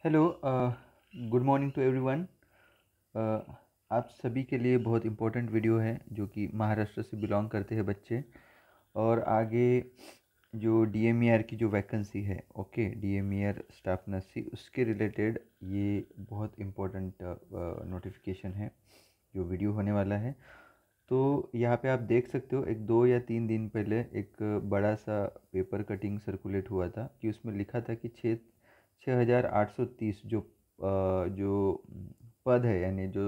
Hello. Good morning to everyone. आप सभी के लिए बहुत इम्पोर्टेंट वीडियो है जो कि महाराष्ट्र से बिलोंग करते हैं बच्चे। और आगे जो डीएमईआर की जो वैकेंसी है, ओके, डीएमईआर स्टाफ नर्सी, उसके रिलेटेड ये बहुत इम्पोर्टेंट नोटिफिकेशन है जो वीडियो होने वाला है। तो यहाँ पे आप देख सकते हो, एक 2 या 3 दिन पहले एक बड़ा सा पेपर कटिंग सर्कुलेट हुआ था कि उसमें लिखा था कि 6,830 जो पद है, यानी जो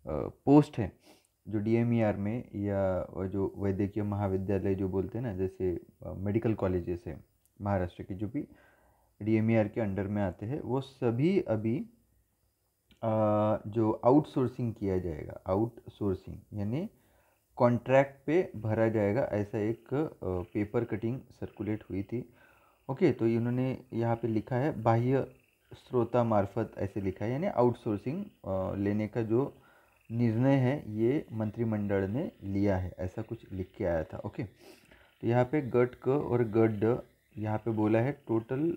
पोस्ट है, जो डीएमईआर में या जो वैद्यकीय महाविद्यालय जो बोलते हैं ना, जैसे मेडिकल कॉलेजेस है महाराष्ट्र के जो भी डीएमईआर के अंडर में आते हैं, वो सभी अभी जो आउटसोर्सिंग किया जाएगा, आउटसोर्सिंग यानी कॉन्ट्रैक्ट पे भरा जाएगा, ऐसा एक पेपर कटिंग सर्कुलेट हुई थी। ओके, तो इन्होंने यहाँ पे लिखा है बाह्य स्रोता मार्फत, ऐसे लिखा है, यानी आउटसोर्सिंग लेने का जो निर्णय है ये मंत्रिमंडल ने लिया है, ऐसा कुछ लिख के आया था। ओके, तो यहाँ पे गट क और गट ड यहाँ पे बोला है टोटल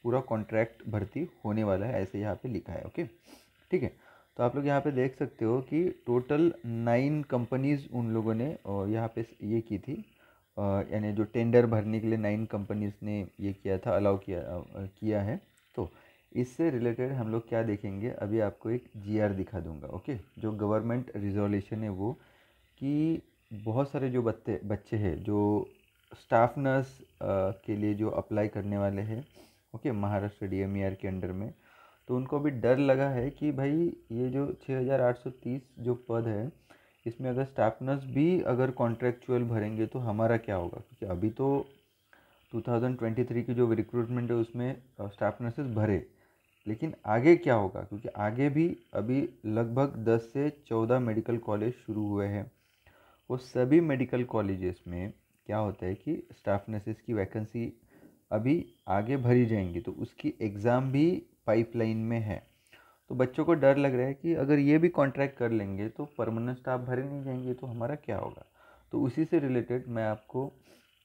पूरा कॉन्ट्रैक्ट भर्ती होने वाला है, ऐसे यहाँ पे लिखा है। ओके, ठीक है। तो आप लोग यहाँ पे देख सकते हो कि टोटल 9 कंपनीज उन लोगों ने यहाँ पे ये की थी, यानी जो टेंडर भरने के लिए 9 कंपनीज ने ये किया था, अलाउ किया है। तो इससे रिलेटेड हम लोग क्या देखेंगे, अभी आपको एक जीआर दिखा दूंगा। ओके, जो गवर्नमेंट रिजोल्यूशन है वो, कि बहुत सारे जो बच्चे हैं जो स्टाफ नर्स के लिए जो अप्लाई करने वाले हैं, ओके, महाराष्ट्र डीएमईआर के अंडर में, तो उनको अभी डर लगा है कि भाई ये जो 6,830 जो पद है, इसमें अगर स्टाफ नर्स भी अगर कॉन्ट्रेक्चुअल भरेंगे तो हमारा क्या होगा, क्योंकि अभी तो 2023 की जो रिक्रूटमेंट है उसमें स्टाफ नर्सेस भरे, लेकिन आगे क्या होगा, क्योंकि आगे भी अभी लगभग 10 से 14 मेडिकल कॉलेज शुरू हुए हैं। वो सभी मेडिकल कॉलेजेस में क्या होता है कि स्टाफ नर्सेस की वैकेंसी अभी आगे भरी जाएंगी, तो उसकी एग्ज़ाम भी पाइपलाइन में है। तो बच्चों को डर लग रहा है कि अगर ये भी कॉन्ट्रैक्ट कर लेंगे तो परमानेंट स्टाफ भरे नहीं जाएंगे, तो हमारा क्या होगा। तो उसी से रिलेटेड मैं आपको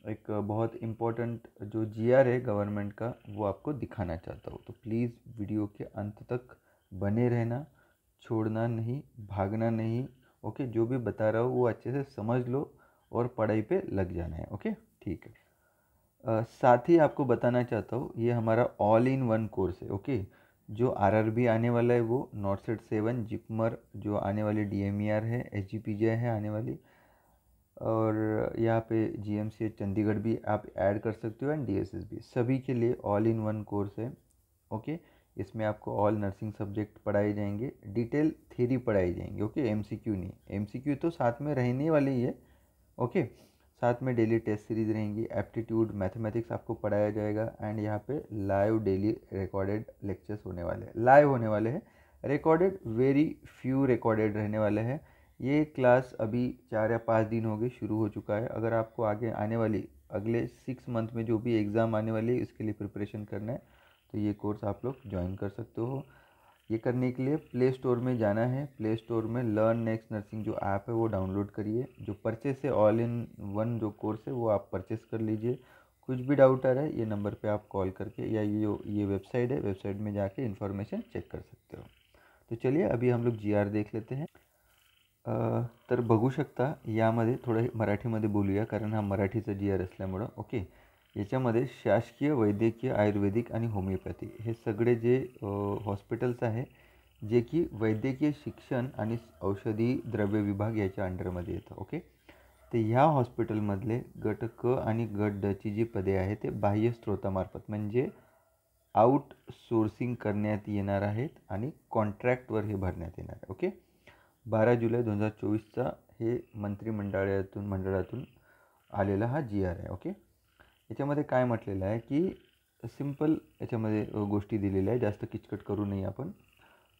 एक बहुत इम्पोर्टेंट जो जीआर है गवर्नमेंट का, वो आपको दिखाना चाहता हूँ। तो प्लीज़ वीडियो के अंत तक बने रहना, छोड़ना नहीं, भागना नहीं। ओके, जो भी बता रहा हूँ वो अच्छे से समझ लो और पढ़ाई पे लग जाना है। ओके, ठीक है। साथ ही आपको बताना चाहता हूँ, ये हमारा ऑल इन वन कोर्स है। ओके, जो आरआरबी आने वाला है वो, नॉर्थ सेट 7, जिपमर जो आने वाली डीएमईआर है, एसजीपीजे है आने वाली, और यहाँ पे जीएमसी चंडीगढ़ भी आप ऐड कर सकते हो, एंड डीएसएस भी, सभी के लिए ऑल इन वन कोर्स है। ओके, इसमें आपको ऑल नर्सिंग सब्जेक्ट पढ़ाए जाएंगे, डिटेल थ्योरी पढ़ाई जाएंगी। ओके, एमसीक्यू नहीं, एमसीक्यू तो साथ में रहने वाले ही है। ओके, साथ में डेली टेस्ट सीरीज रहेंगी, एप्टीट्यूड मैथमेटिक्स आपको पढ़ाया जाएगा, एंड यहाँ पे लाइव डेली रिकॉर्डेड लेक्चर्स होने वाले हैं, लाइव होने वाले हैं, रिकॉर्डेड वेरी फ्यू रिकॉर्डेड रहने वाले हैं। ये क्लास अभी 4 या 5 दिन हो गए शुरू हो चुका है। अगर आपको आगे आने वाली अगले 6 मंथ में जो भी एग्ज़ाम आने वाली है इसके लिए प्रिपरेशन करना है, तो ये कोर्स आप लोग ज्वाइन कर सकते हो। ये करने के लिए प्ले स्टोर में जाना है, प्ले स्टोर में लर्न नेक्स्ट नर्सिंग जो ऐप है वो डाउनलोड करिए। जो परचेस है, ऑल इन वन जो कोर्स है वो आप परचेस कर लीजिए। कुछ भी डाउट आ रहा है ये नंबर पे आप कॉल करके, या ये वेबसाइट है, वेबसाइट में जाके इन्फॉर्मेशन चेक कर सकते हो। तो चलिए अभी हम लोग जीआर देख लेते हैं। तर बघू शकता, यामध्ये थोडं मराठीमध्ये बोलूया कारण हा मराठीचा जीआर असल्यामुळं। ओके, याच्यामध्ये शासकीय वैद्यकीय आयुर्वेदिक आणि होमिओपॅथी हे सगळे जे हॉस्पिटल्स आहे, जे की वैद्यकीय शिक्षण आणि औषधी द्रव्य विभाग याच्या अंडरमध्ये येतं। ओके, ते ह्या हॉस्पिटलमधले गट क आणि गट ड ची जी पदे आहे ते बाह्य स्रोतामार्फत म्हणजे आउटसोर्सिंग करण्यात येणार आहेत आणि कॉन्ट्रॅक्टवर हे भरण्यात येणार आहे। ओके, 12 जुलै 2024चा हे मंत्रिमंडळातून आलेला हा जी आर आहे। ओके, याच्यामध्ये काय म्हटलेलं आहे की सिम्पल याच्यामध्ये गोष्टी दिलेल्या आहे, जास्त किचकट करू नये आपण।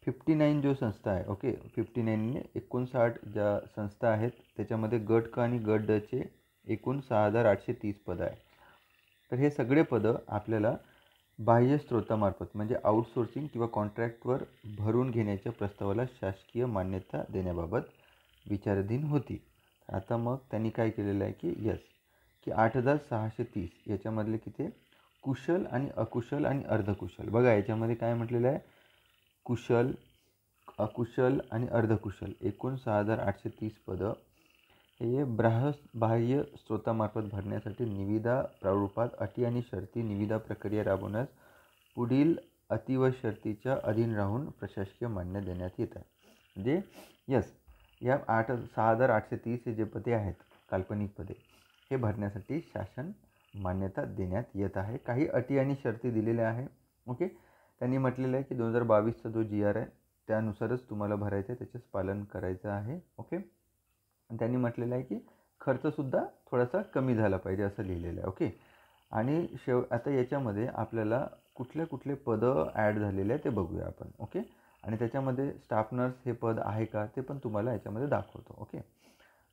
59 जो संस्था आहे, ओके, 59ने 59 ज्या संस्था आहेत त्याच्यामध्ये गट क आणि गट ड चे एकूण 6,830 पदं आहे। तर हे सगळे पदं आपल्याला बाह्य स्रोतामार्फत म्हणजे आउटसोर्सिंग किंवा कॉन्ट्रॅक्टवर भरून घेण्याच्या प्रस्तावाला शासकीय मान्यता देण्याबाबत विचाराधीन होती। आता मग त्यांनी काय केलेलं आहे की की 8,630 याच्यामधले किती कुशल आणि अकुशल आणि अर्धकुशल. बघा याच्यामध्ये काय म्हटलेलं आहे, कुशल, अकुशल आणि अर्धकुशल एकूण 6830 पदं हे बाह्य स्रोतामार्फत भरण्यासाठी निविदा प्रारूपात अटी आणि शर्ती निविदा प्रक्रिया राबवण्यास पुढील अटी व शर्तीच्या अधीन राहून प्रशासकीय मान्य देण्यात येत आहे. म्हणजे यस, या 6830 हे जे पदे आहेत काल्पनिक पदे हे भरण्यासाठी शासन मान्यता देण्यात येत आहे. काही अटी आणि शर्ती दिलेल्या आहे. ओके, त्यांनी म्हटलेलं आहे की 2022चा जो GR आहे त्यानुसारच तुम्हाला भरायचं आहे, त्याचंच पालन करायचं आहे. ओके, त्यांनी म्हटलेलं आहे की खर्चसुद्धा थोडासा कमी झाला पाहिजे असं लिहिलेलं आहे. ओके, आणि आता याच्यामध्ये आपल्याला कुठले पदं ॲड झालेले आहे ते बघूया आपण. ओके, आणि त्याच्यामध्ये स्टाफ नर्स हे पद आहे का ते पण तुम्हाला याच्यामध्ये दाखवतो. ओके,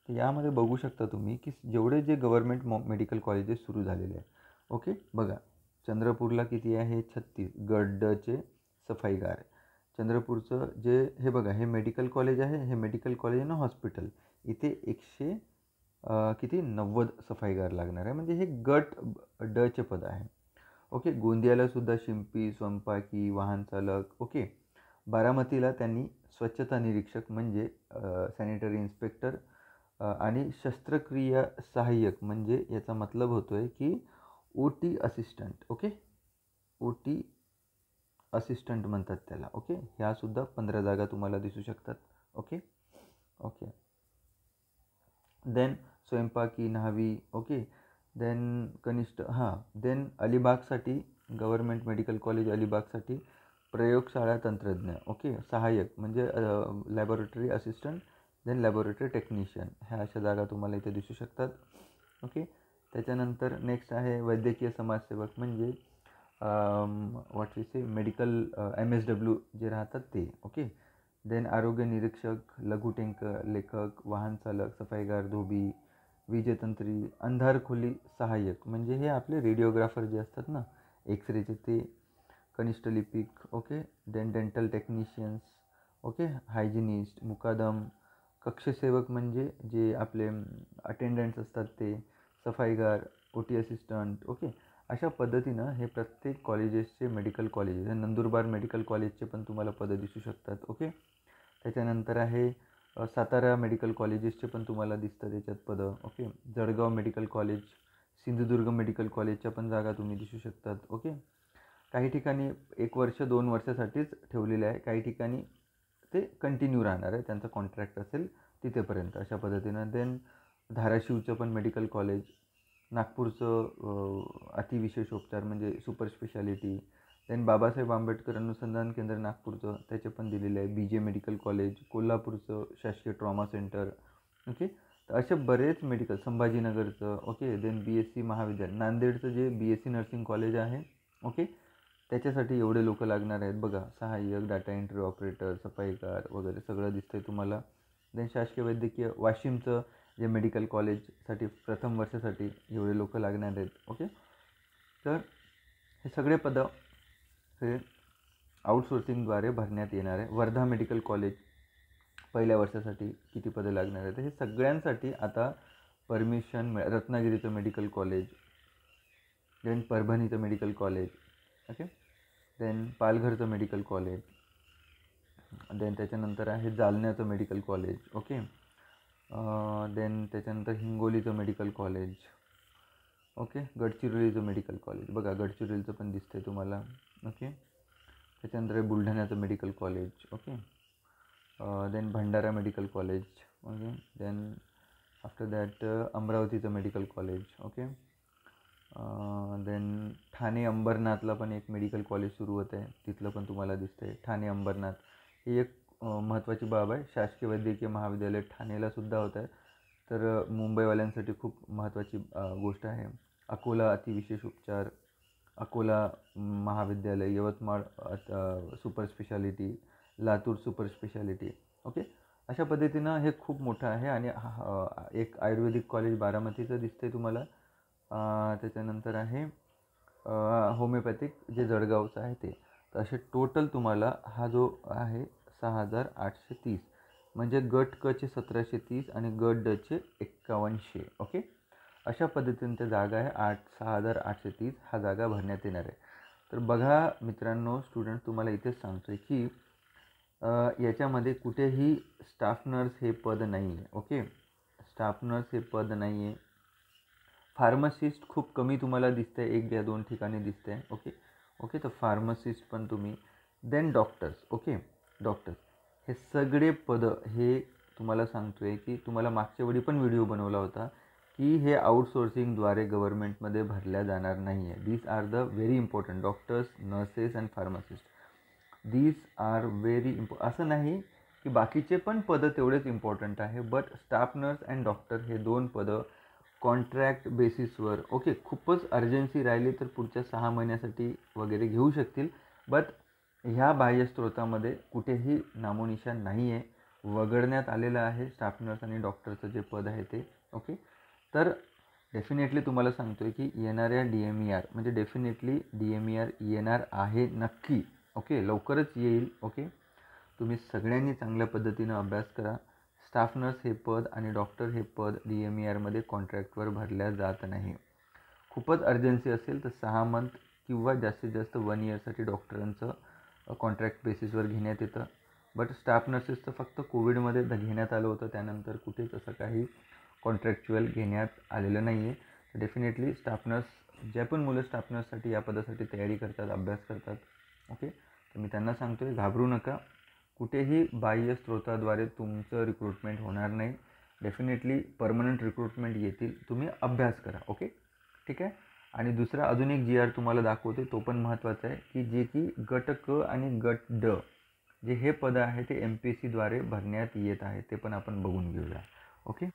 तर यामध्ये बघू शकता तुम्ही की जेवढे जे गव्हर्मेंट मेडिकल कॉलेजेस सुरू झालेले आहे. ओके, बघा चंद्रपूरला किती आहे, 36. गडचे सफाईगार, चंद्रपूरचं जे हे बघा हे मेडिकल कॉलेज आहे, हे मेडिकल कॉलेज आहे ना हॉस्पिटल, इथे 90 सफाईगार लागणार आहे. म्हणजे हे गट डचे पद आहे. ओके, गोंदियाला सुद्धा शिंपी, स्वयंपाकी, वाहन चालक. ओके, बारामतीला त्यांनी स्वच्छता निरीक्षक म्हणजे सॅनिटरी इन्स्पेक्टर आणि शस्त्रक्रिया सहाय्यक म्हणजे याचा मतलब होतो आहे की OT assistant. Okay, OT assistant म्हणतात त्याला. ओके, ह्यासुद्धा 15 जागा तुम्हाला दिसू शकतात. ओके ओके देन स्वयंपाकी, न्हावी. ओके, देन कनिष्ठ देन अलिबागसाठी गव्हर्मेंट मेडिकल कॉलेज अलिबागसाठी प्रयोगशाळा तंत्रज्ञ. ओके, सहाय्यक म्हणजे laboratory assistant, then laboratory technician. ह्या अशा जागा तुम्हाला इथे दिसू शकतात. ओके, त्याच्यानंतर नेक्स्ट आहे वैद्यकीय समाजसेवक म्हणजे what we say medical MSW जे राहतात ते. ओके, देन आरोग्य निरीक्षक, लघु लेखक, वाहन चालक, सफाईगार, धोबी, विजयतंत्री, अंधारखोली सहाय्यक म्हणजे हे आपले रेडिओग्राफर जे असतात ना एक्सरेचे ते, कनिष्ठ लिपिक. Okay, then dental technicians. Okay, hygienist, मुकादम, कक्षसेवक म्हणजे जे आपले अटेंडंट्स असतात ते, सफाईगार, OT असिस्टंट. ओके, अशा पद्धतीनं हे प्रत्येक कॉलेजेसचे मेडिकल कॉलेजेस, नंदुरबार मेडिकल कॉलेजचे पण तुम्हाला पदं दिसू शकतात. ओके, त्याच्यानंतर आहे सातारा मेडिकल कॉलेजेसचे पण तुम्हाला दिसतात त्याच्यात पदं. Okay, Jalgaon medical college, Sindhudurg medical कॉलेजच्या पण जागा तुम्ही दिसू शकतात. ओके, काही ठिकाणी 1 वर्ष 2 वर्षासाठीच ठेवलेले आहे, काही ठिकाणी ते कंटिन्यू राहणार आहे, त्यांचा कॉन्ट्रॅक्ट असेल तिथेपर्यंत अशा पद्धतीनं. देन धाराशिवचं पण मेडिकल कॉलेज, नागपूरचं अतिविशेषोपचार म्हणजे super speciality. Then Babasaheb Ambedkar अनुसंधान केंद्र नागपूरचं त्याचे पण दिलेले आहे. BJ मेडिकल कॉलेज, कोल्हापूरचं शासकीय ट्रॉमा सेंटर. ओके, तर असे बरेच मेडिकल, संभाजीनगरचं. ओके, देन BSc महाविद्यालय, नांदेडचं जे BSc नर्सिंग कॉलेज आहे. ओके, त्याच्यासाठी एवढे लोक लागणार आहेत. बघा सहाय्यक, डाटा एंट्री ऑपरेटर, सफाईकार वगैरे सगळं दिसतंय तुम्हाला. देन शासकीय वैद्यकीय वाशिमचं जे मेडिकल कॉलेजसाठी प्रथम वर्षासाठी एवढे लोक लागणार आहेत. ओके, तर हे सगळे पदं हे आउटसोर्सिंगद्वारे भरण्यात येणार आहे. वर्धा मेडिकल कॉलेज पहिल्या वर्षासाठी किती पदं लागणार आहेत हे सगळ्यांसाठी आता परमिशन रत्नागिरीचं मेडिकल कॉलेज, देन परभणीचं मेडिकल कॉलेज. ओके, देन पालघरचं मेडिकल कॉलेज, देन त्याच्यानंतर आहे जालन्याचं मेडिकल कॉलेज. ओके, देन त्याच्यानंतर हिंगोलीचं मेडिकल कॉलेज. ओके, गडचिरोलीचं मेडिकल कॉलेज. बघा गडचिरोलीचं पण दिसतंय तुम्हाला. ओके, त्याच्यानंतर बुलढाण्याचं medical college. Okay, then Bhandara medical college. Okay, then after that अमरावतीचं medical college. Okay, then Thane अंबरनाथला पण एक मेडिकल कॉलेज सुरू होत आहे, तिथलं पण तुम्हाला दिसतंय. ठाणे अंबरनाथ ही एक महत्त्वाची बाब आहे. शासकीय वैद्यकीय महाविद्यालय ठाणेलासुद्धा होत आहे, तर मुंबईवाल्यांसाठी खूप महत्त्वाची गोष्ट आहे. अकोला अतिविशेष उपचार, अकोला महाविद्यालय, Yavatmal super speciality, Latur super speciality. Okay, अशा पद्धतीनं हे खूप मोठं आहे. आणि एक आयुर्वेदिक कॉलेज बारामतीचं दिसतंय तुम्हाला. त्याच्यानंतर आहे होमिओपॅथिक जे जळगावचं आहे ते. तर असे टोटल तुम्हाला हा जो आहे 6830 म्हणजे गट क चे 1730 आणि गट ड चे 5100. ओके, अशा पद्धतीने त्या जागा आहे 6,830 हा जागा भरण्यात येणार आहे. तर बघा मित्रांनो, स्टुडंट तुम्हाला इथेच सांगतो आहे की याच्यामध्ये कुठेही स्टाफ नर्स हे पद नाही आहे. ओके, स्टाफ नर्स हे पद नाही आहे. फार्मासिस्ट खूप कमी तुम्हाला दिसतं आहे, 1 या 2 ठिकाणी दिसतं आहे. ओके, तर फार्मासिस्ट पण तुम्ही, देन डॉक्टर्स. ओके, डॉक्टर्स हे सगळे पदं हे तुम्हाला सांगतो आहे की तुम्हाला मागच्या वेळी पण व्हिडिओ बनवला होता की हे आउटसोर्सिंगद्वारे गव्हर्नमेंटमध्ये भरल्या जाणार नाही आहे. These are the very important doctors, nurses and pharmacist. These are very असं नाही की बाकीचे पण पदं तेवढेच इम्पॉर्टंट आहे, but staff nurse and doctor हे 2 पदं कॉन्ट्रॅक्ट बेसिसवर ओके खूपच अर्जन्सी राहिली तर पुढच्या 6 महिन्यासाठी वगैरे घेऊ शकतील, बट ह्या बाह्य स्रोतामध्ये कुठेही नामोनिशाण नाही आहे. वगळण्यात आलेलं आहे स्टाफ नर्स आणि डॉक्टरचं जे पद आहे ते. ओके, तर डेफिनेटली तुम्हाला सांगतो आहे की येणाऱ्या DMER म्हणजे डेफिनेटली DMER येणार आहे नक्की. ओके, लवकरच येईल. ओके, तुम्ही सगळ्यांनी चांगल्या पद्धतीनं अभ्यास करा. स्टाफ नर्स हे पद आणि डॉक्टर हे पद DMERमध्ये कॉन्ट्रॅक्टवर भरल्या जात नाही. खूपच अर्जन्सी असेल तर 6 मंथ किंवा जास्तीत जास्त 1 इयरसाठी डॉक्टरांचं कॉन्ट्रॅक्ट बेसिसवर घेण्यात येतं. बट स्टाफ नर्सेसचं फक्त कोविडमध्ये घेण्यात आलं होतं, त्यानंतर कुठेच असं काही कॉन्ट्रॅक्च्युअल घेण्यात आलेलं नाही आहे. तर डेफिनेटली स्टाफ नर्स ज्या पण मुलं स्टाफ नर्ससाठी या पदासाठी तयारी करतात, अभ्यास करतात, ओके, तर मी त्यांना सांगतो आहे घाबरू नका. कुठेही बाह्य स्रोताद्वारे तुमचं रिक्रुटमेंट होणार नाही. डेफिनेटली परमनंट रिक्रुटमेंट येतील. तुम्ही अभ्यास करा. ओके, ठीक आहे. आणि दुसरा अजून एक GR तुम्हाला दाखवते, तो पण महत्त्वाचा आहे की जे की गट क आणि गट ड जे हे पदं आहे ते MPSCद्वारे भरण्यात येत आहे. ते पण आपण बघून घेऊया. ओके,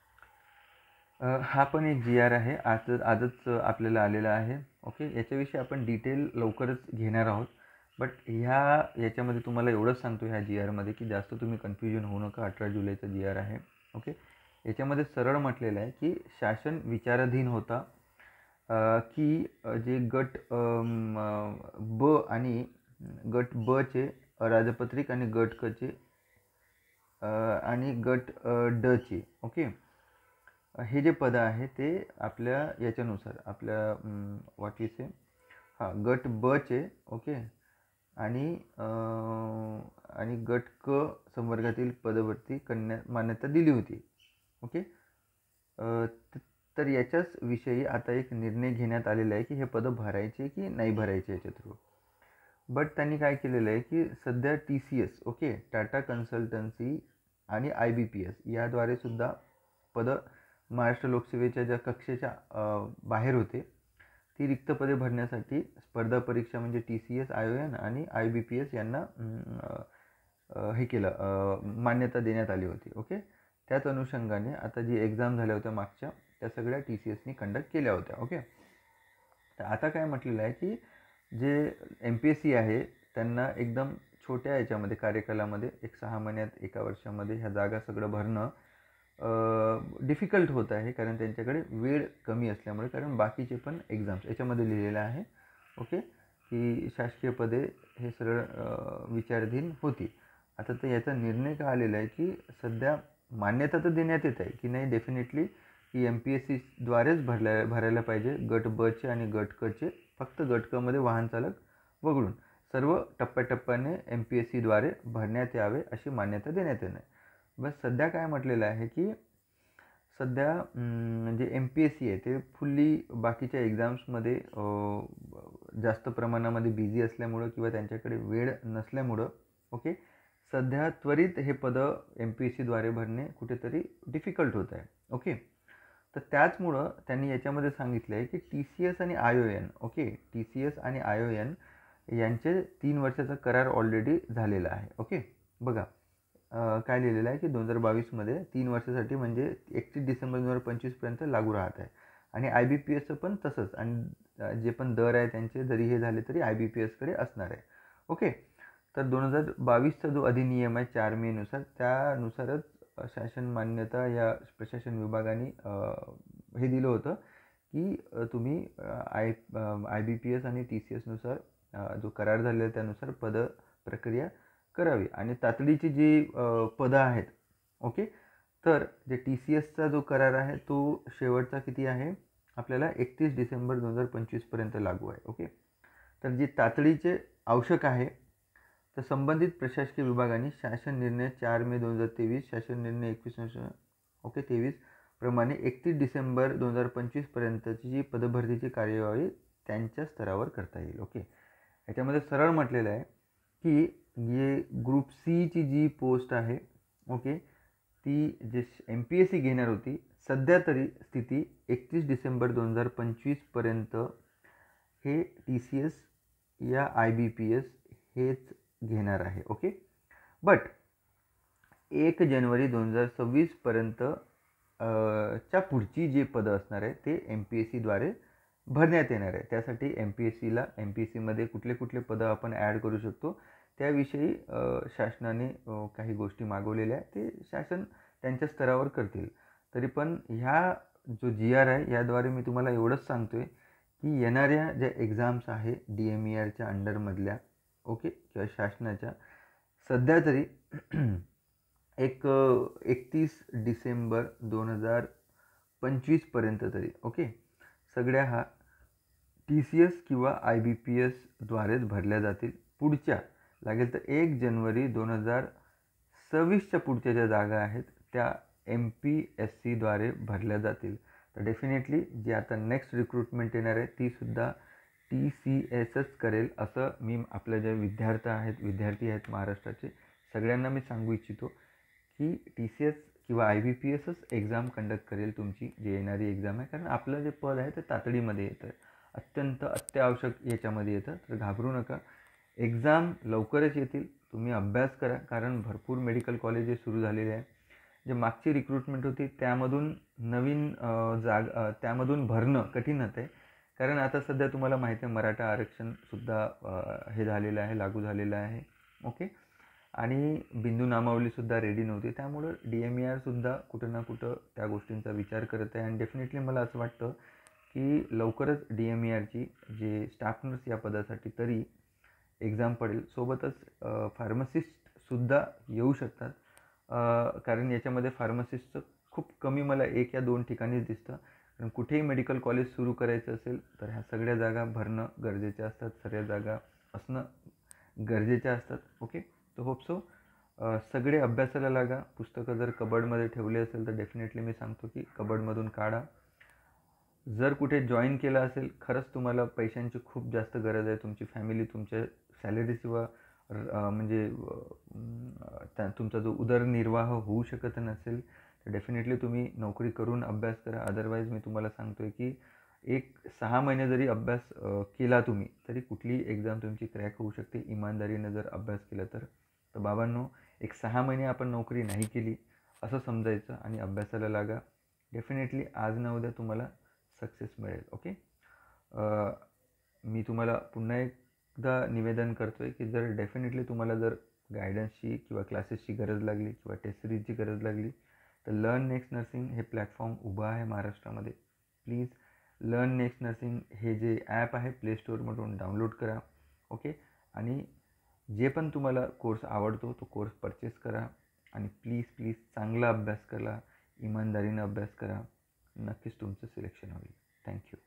हा पण एक GR आहे, आजच आपल्याला आलेला आहे. ओके, याच्याविषयी आपण डिटेल लवकरच घेणार आहोत. बट याच्यामध्ये तुम्हाला एवढंच सांगतो ह्या GRमध्ये की जास्त तुम्ही कन्फ्युजन होऊ नका. 18 जुलैचा GR आहे. ओके, याच्यामध्ये सरळ म्हटलेलं आहे की शासन विचाराधीन होता की जे गट ब आणि गट ब चे राजपत्रित आणि गट क चे आणि गट ड चे ओके हे जे पदं आहे ते आपल्या याच्यानुसार आपल्या व्हॉट यू से गट ब चे ओके आणि गट क संवर्गातील पदवरती मान्यता दिली होती. ओके, तर याच्याच विषयी आता एक निर्णय घेण्यात आलेला आहे की हे पदं भरायचे की नाही भरायचे याच्या थ्रू. बट त्यांनी काय केलेलं आहे की सध्या TCS ओके टाटा कन्सल्टन्सी आणि IBPS याद्वारे सुद्धा पदं महाराष्ट्र लोकसेवेच्या ज्या कक्षेच्या बाहेर होते ती रिक्त पदे भरण्यासाठी स्पर्धा परीक्षा म्हणजे TCS, ION आणि IBPS यांना हे केलं, मान्यता देण्यात आली होती. ओके, त्याच अनुषंगाने आता जी एक्झाम झाल्या होत्या मागच्या त्या सगळ्या TCSनी कंडक्ट केल्या होत्या. ओके, तर आता काय म्हटलेलं आहे की जे MPSC आहे त्यांना एकदम छोट्या याच्यामध्ये कार्यकालामध्ये 6 महिन्यात 1 वर्षामध्ये ह्या जागा सगळं भरणं डिफिकल्ट होत आहे, कारण त्यांच्याकडे वेळ कमी असल्यामुळे. कारण बाकीचे पण एक्झाम्स याच्यामध्ये लिहिलेलं आहे ओके की शासकीय पदे हे सरळ विचाराधीन होती. आता तर याचा निर्णय का आलेला आहे की सध्या मान्यता तर देण्यात येत आहे की नाही डेफिनेटली की MPSCद्वारेच भरायला पाहिजे गट ब चे आणि गट क चे. फक्त गट क मध्ये वाहन चालक वगळून सर्व टप्प्याटप्प्याने MPSCद्वारे भरण्यात यावे अशी मान्यता देण्यात येणार. बस सध्या काय म्हटलेलं आहे की सध्या जे MPSC आहे ते फुल्ली बाकीच्या एक्झाम्समध्ये जास्त प्रमाणामध्ये बिझी असल्यामुळं किंवा त्यांच्याकडे वेळ नसल्यामुळं ओके सध्या त्वरित हे पदं MPSCद्वारे भरणे कुठेतरी डिफिकल्ट होत आहे. ओके, तर त्याचमुळं त्यांनी याच्यामध्ये सांगितलं आहे की TCS आणि ION ओके TCS आणि ION यांचे 3 वर्षाचा करार ऑलरेडी झालेला आहे. ओके, बघा काय लिहिलेलं आहे की 2022मध्ये 3 वर्षासाठी म्हणजे 31 डिसेंबर 2025पर्यंत लागू राहत आहे. आणि IBPSचं पण तसंच. आणि जे पण दर आहे त्यांचे जरी हे झाले तरी IBPSकडे असणार आहे. ओके, तर 2022चा जो अधिनियम आहे 4 मेनुसार त्यानुसारच शासन मान्यता या प्रशासन विभागाने हे दिलं होतं की तुम्ही IBPS आणि TCSनुसार जो करार झालेला आहे त्यानुसार पद प्रक्रिया करावी. आणि तातडीची जी पदं आहेत ओके तर जे TCSचा जो करार आहे तो शेवटचा किती आहे आपल्याला 31 डिसेंबर 2025पर्यंत लागू आहे. ओके, तर जी तातडीचे आवश्यक आहे तर संबंधित प्रशासकीय विभागाने शासन निर्णय 4 मे 2023, शासन निर्णय 23 प्रमाणे 31 डिसेंबर 2025पर्यंतची जी पदभरतीची कार्यवाही त्यांच्या स्तरावर करता येईल. ओके, याच्यामध्ये सरळ म्हटलेलं आहे की ये ग्रुप सीची जी पोस्ट आहे, ओके, ती जे MPSC घेणार होती सध्या तरी स्थिती 31 डिसेंबर 2025पर्यंत हे TCS या IBPS हेच घेणार आहे. ओके, बट 1 जानेवारी 2026पर्यंत च्या पुढची जे पदं असणार आहे ते MPSCद्वारे भरण्यात येणार आहे. त्यासाठी MPSCमध्ये कुठले कुठले पदं आपण ॲड करू शकतो त्याविषयी शासनाने काही गोष्टी मागवलेल्या आहे. ते शासन त्यांच्या स्तरावर करतील. तरी पण ह्या जो GR आहे याद्वारे मी तुम्हाला एवढंच सांगतो आहे की येणाऱ्या ज्या एक्झाम्स आहे DMERच्या अंडरमधल्या, ओके, किंवा शासनाच्या, सध्या तरी 31 डिसेंबर 2025पर्यंत तरी, ओके, सगळ्या हा TCS किंवा IBPSद्वारेच भरल्या जातील. पुढच्या लागेल तर 1 जानेवारी 2026च्या पुढच्या ज्या जागा आहेत त्या MPSCद्वारे भरल्या जातील. तर डेफिनेटली जी आता नेक्स्ट रिक्रुटमेंट येणार आहे तीसुद्धा TCSच करेल असं मी आपल्या ज्या विद्यार्थी आहेत महाराष्ट्राचे सगळ्यांना मी सांगू इच्छितो की TCS किंवा IBPSच एक्झाम कंडक्ट करेल तुमची जी येणारी एक्झाम आहे. कारण आपलं जे पद आहे ते तातडीमध्ये येतं, अत्यंत अत्यावश्यक याच्यामध्ये येतं. तर घाबरू नका, एक्झाम लवकरच येतील. तुम्ही अभ्यास करा, कारण भरपूर मेडिकल कॉलेजेस सुरू झालेले आहे. जे मागची रिक्रुटमेंट होती त्यामधून नवीन त्यामधून भरणं कठीणच आहे. कारण आता सध्या तुम्हाला माहिती आहे मराठा आरक्षणसुद्धा हे झालेलं आहे, लागू झालेलं आहे. ओके, आणि बिंदू नामावलीसुद्धा रेडी नव्हती. त्यामुळं DMERसुद्धा कुठं ना कुठं त्या गोष्टींचा विचार करत आहे. आणि डेफिनेटली मला असं वाटतं की लवकरच DMERची जे स्टाफ नर्स या पदासाठी तरी एक्झाम पडेल. सोबतच फार्मसिस्टसुद्धा येऊ शकतात. कारण याच्यामध्ये फार्मसिस्टचं खूप कमी मला 1 या 2 ठिकाणीच दिसतं. कारण कुठेही मेडिकल कॉलेज सुरू करायचं असेल तर ह्या सगळ्या जागा भरणं गरजेच्या असतात, सगळ्या जागा असणं गरजेच्या असतात. ओके, तर होप सो सगळे अभ्यासाला लागा. पुस्तकं जर कबर्डमध्ये ठेवले असेल तर डेफिनेटली मी सांगतो की कबर्डमधून काढा. जर कुठे जॉईन केलं असेल, खरंच तुम्हाला पैशांची खूप जास्त गरज आहे, तुमची फॅमिली तुमच्या सॅलरीशिवाय म्हणजे तुमचा जो उदरनिर्वाह होऊ शकत नसेल तर डेफिनेटली तुम्ही नोकरी करून अभ्यास करा. अदरवाईज मी तुम्हाला सांगतो आहे की 6 महिने जरी अभ्यास केला तुम्ही तरी कुठलीही एक्झाम तुमची क्रॅक होऊ शकते इमानदारीनं जर अभ्यास केला तर. तर बाबांनो, 6 महिने आपण नोकरी नाही केली असं समजायचं आणि अभ्यासाला लागा. डेफिनेटली आज ना उद्या तुम्हाला सक्सेस मिळेल. ओके, मी तुम्हाला पुन्हा एकदा निवेदन करतो आहे की जर डेफिनेटली तुम्हाला जर गायडन्सची किंवा क्लासेसची गरज लागली किंवा टेस्ट सिरीजची गरज लागली तर लर्न नेक्स्ट नर्सिंग हे प्लॅटफॉर्म उभं आहे महाराष्ट्रामध्ये. प्लीज लर्न नेक्स्ट नर्सिंग हे जे ॲप आहे प्ले स्टोअरमधून डाउनलोड करा. ओके, आणि जे पण तुम्हाला कोर्स आवडतो तो कोर्स परचेस करा आणि प्लीज चांगला अभ्यास करा, इमानदारीनं अभ्यास करा. नक्कीच तुमचं सिलेक्शन होईल. थँक्यू.